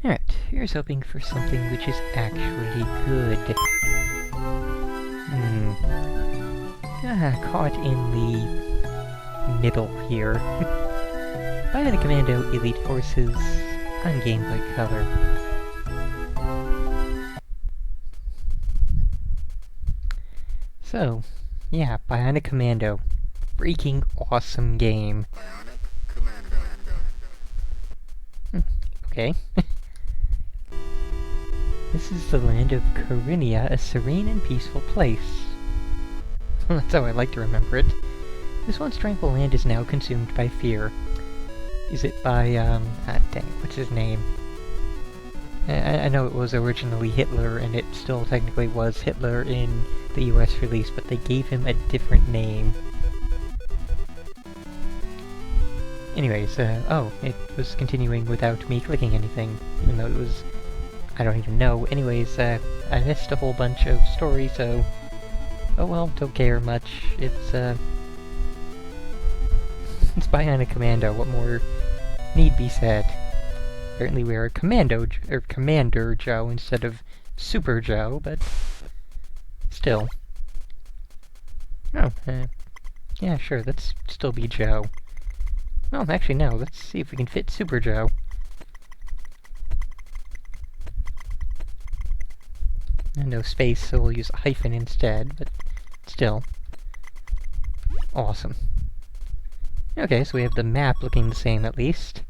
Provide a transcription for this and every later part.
Alright, here's hoping for something which is actually good. Caught in the middle here. Bionic Commando Elite Forces on Game Boy Color. So, yeah, Bionic Commando. Freaking awesome game. Bionic Commando. Okay. This is the land of Corinia, a serene and peaceful place. That's how I like to remember it. This once tranquil land is now consumed by fear. Is it by, dang, what's his name? I know it was originally Hitler, and it still technically was Hitler in the US release, but they gave him a different name. Anyways, oh, it was continuing without me clicking anything, even though it was... I don't even know. Anyways, I missed a whole bunch of story, so... Oh well, don't care much. It's Bionic Commando, what more need be said? Apparently we're Commander Joe instead of Super Joe, but... still. Oh, yeah, sure, let's still be Joe. Well, actually no, let's see if we can fit Super Joe. And no space, so we'll use a hyphen instead, but still. Awesome. Okay, so we have the map looking the same at least.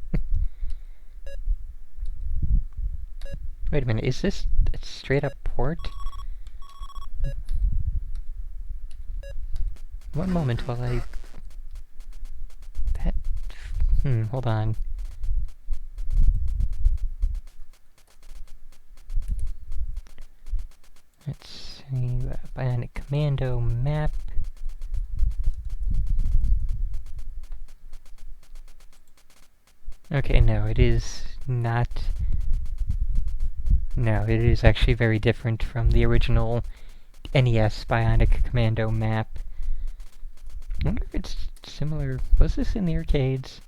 Wait a minute, is this a straight up port? One moment while I... hold on. Let's see, Bionic Commando map. Okay, no, it is not... No, it is actually very different from the original NES Bionic Commando map. I wonder if it's similar... Was this in the arcades?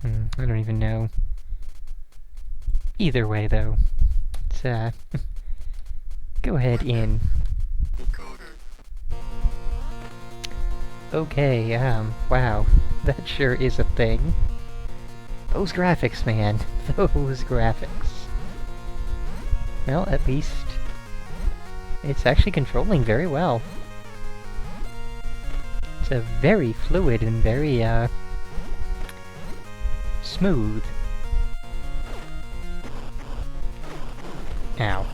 I don't even know. Either way, though. It's, go ahead in. Okay, wow. That sure is a thing. Those graphics, man. Those graphics. Well, at least... it's actually controlling very well. It's a very fluid and very, smooth. Ow.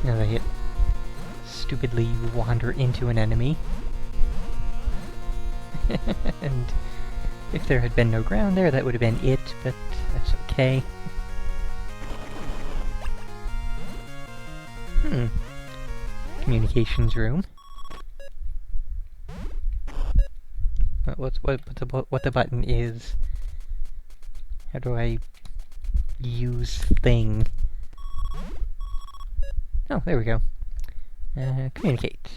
Now they stupidly wander into an enemy. And if there had been no ground there, that would have been it, but that's okay. Communications room. What the button is? How do I use thing? Oh, there we go. Communicate.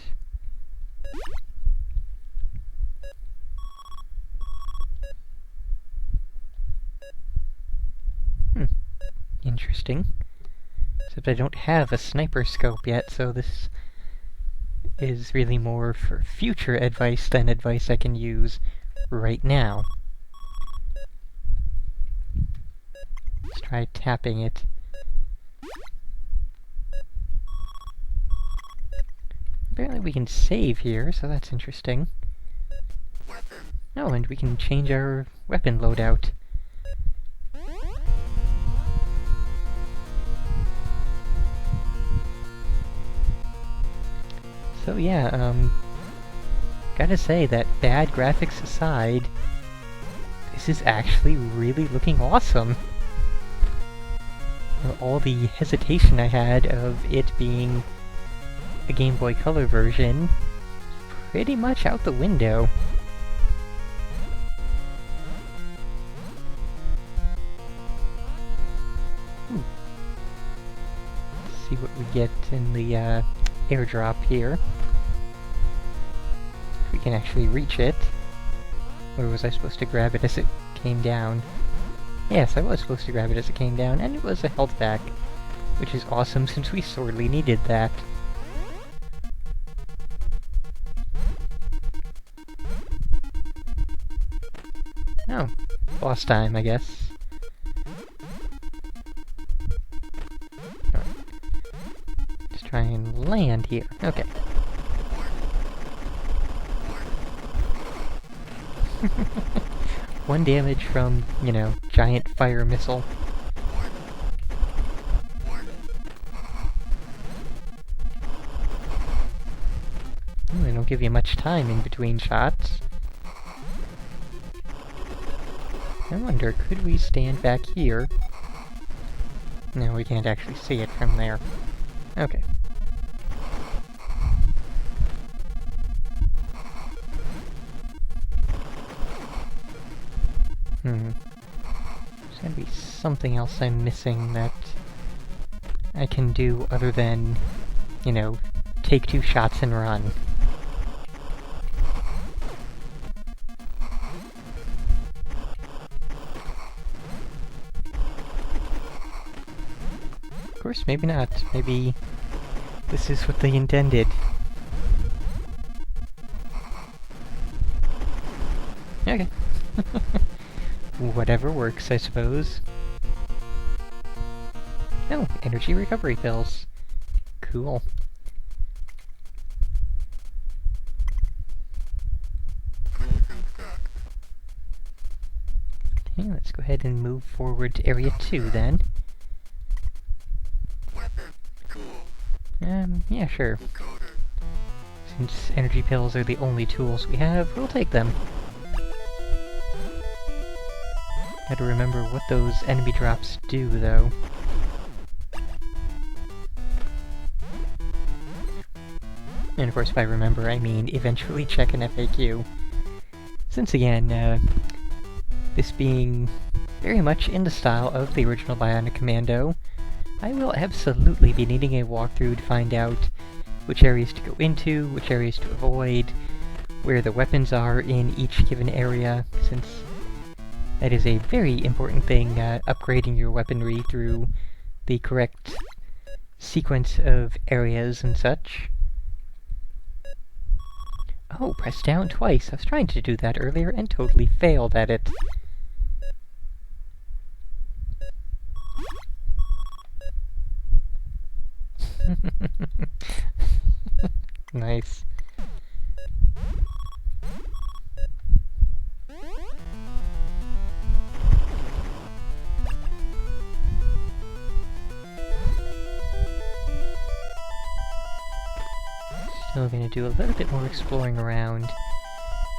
Interesting. Except I don't have a sniper scope yet, so this is really more for future advice than advice I can use right now. Let's try tapping it. Apparently we can save here, so that's interesting. Oh, and we can change our weapon loadout. So yeah, gotta say that bad graphics aside, this is actually really looking awesome. All the hesitation I had of it being a Game Boy Color version, pretty much out the window. Let's see what we get in the airdrop here. If we can actually reach it. Or was I supposed to grab it as it came down? Yes, I was supposed to grab it as it came down, and it was a health pack, which is awesome since we sorely needed that. Oh, boss time, I guess. Alright. Just try and land here. Okay. One damage from, you know, giant fire missile. Ooh, they don't give you much time in between shots. I wonder, could we stand back here? No, we can't actually see it from there. Okay. There's gotta be something else I'm missing that I can do other than, you know, take 2 shots and run. Of course, maybe not. Maybe this is what they intended. Okay. Whatever works, I suppose. Oh, energy recovery pills. Cool. Okay, let's go ahead and move forward to Area 2 then. Yeah, sure. Since energy pills are the only tools we have, we'll take them. Gotta remember what those enemy drops do, though. And of course, by remember, I mean eventually check an FAQ. Since again, this being very much in the style of the original Bionic Commando, I will absolutely be needing a walkthrough to find out which areas to go into, which areas to avoid, where the weapons are in each given area, since that is a very important thing, upgrading your weaponry through the correct sequence of areas and such. Oh, press down twice. I was trying to do that earlier and totally failed at it. Nice. Still gonna do a little bit more exploring around,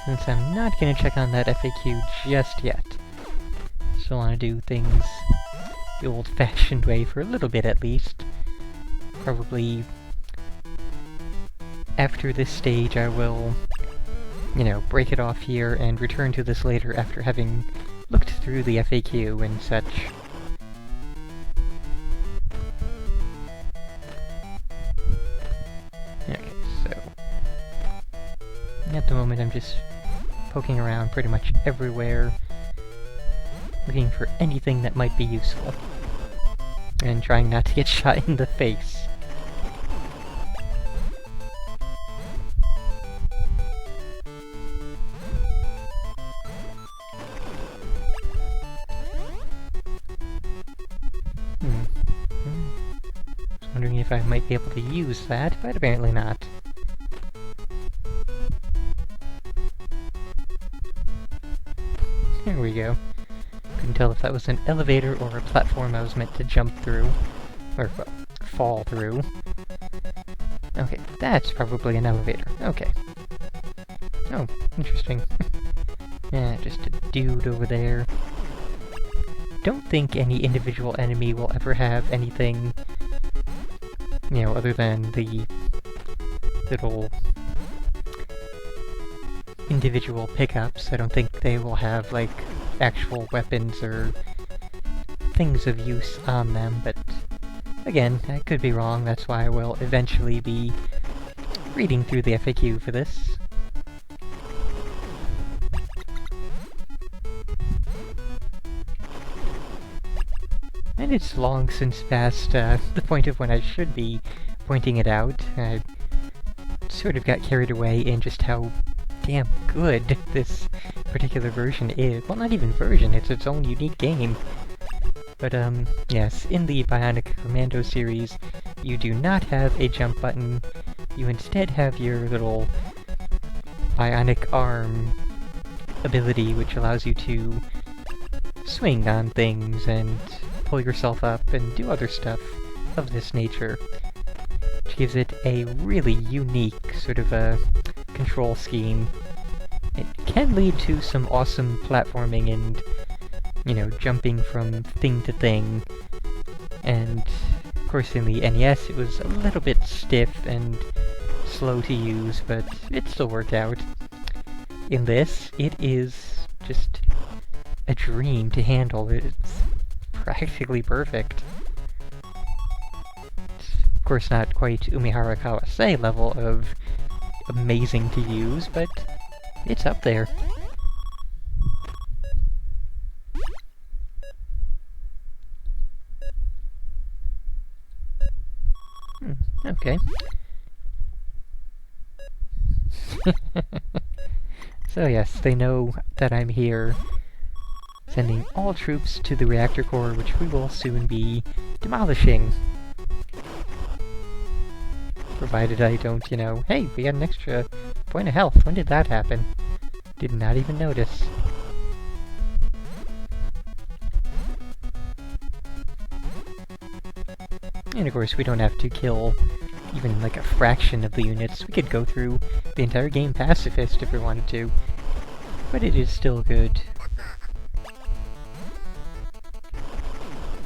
since I'm not gonna check on that FAQ just yet. Still wanna do things the old-fashioned way for a little bit at least. Probably after this stage I will, you know, break it off here and return to this later after having looked through the FAQ and such. Okay, so at the moment I'm just poking around pretty much everywhere, looking for anything that might be useful, and trying not to get shot in the face. Wondering if I might be able to use that, but apparently not. There we go. Couldn't tell if that was an elevator or a platform I was meant to jump through. Or, well, fall through. Okay, that's probably an elevator. Okay. Oh, interesting. Yeah, just a dude over there. Don't think any individual enemy will ever have anything, you know, other than the little individual pickups. I don't think they will have, like, actual weapons or things of use on them, but again, I could be wrong. That's why I will eventually be reading through the FAQ for this. And it's long since past the point of when I should be pointing it out. I sort of got carried away in just how damn good this particular version is. Well, not even version, it's its own unique game. But, yes, in the Bionic Commando series, you do not have a jump button. You instead have your little bionic arm ability, which allows you to swing on things and pull yourself up and do other stuff of this nature, which gives it a really unique sort of a control scheme. It can lead to some awesome platforming and, you know, jumping from thing to thing, and of course in the NES it was a little bit stiff and slow to use, but it still worked out. In this, it is just a dream to handle. It's practically perfect. It's, of course, not quite Umihara Kawase level of amazing to use, but it's up there. Okay. So yes, they know that I'm here, sending all troops to the reactor core, which we will soon be demolishing. Provided I don't, you know, hey, we got an extra point of health. When did that happen? Did not even notice. And of course, we don't have to kill even like a fraction of the units. We could go through the entire game pacifist if we wanted to, but it is still good.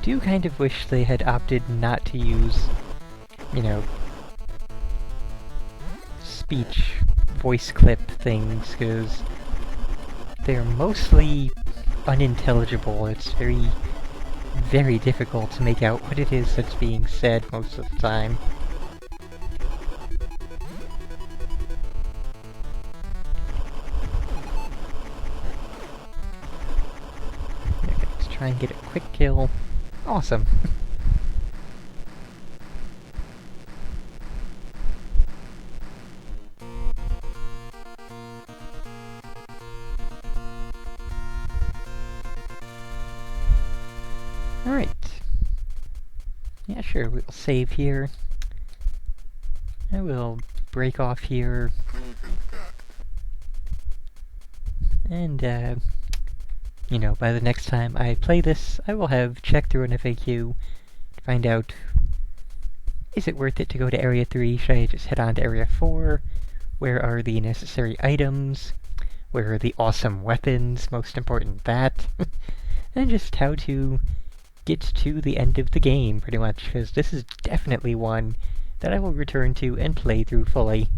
Do kind of wish they had opted not to use, you know, speech voice clip things, because they're mostly unintelligible. It's very, very difficult to make out what it is that's being said most of the time. Okay, let's try and get a quick kill. Awesome. Alright. Yeah, sure, we'll save here. I will break off here. And, you know, by the next time I play this, I will have checked through an FAQ to find out, is it worth it to go to Area 3? Should I just head on to Area 4? Where are the necessary items? Where are the awesome weapons? Most important, that. And just how to get to the end of the game, pretty much, because this is definitely one that I will return to and play through fully.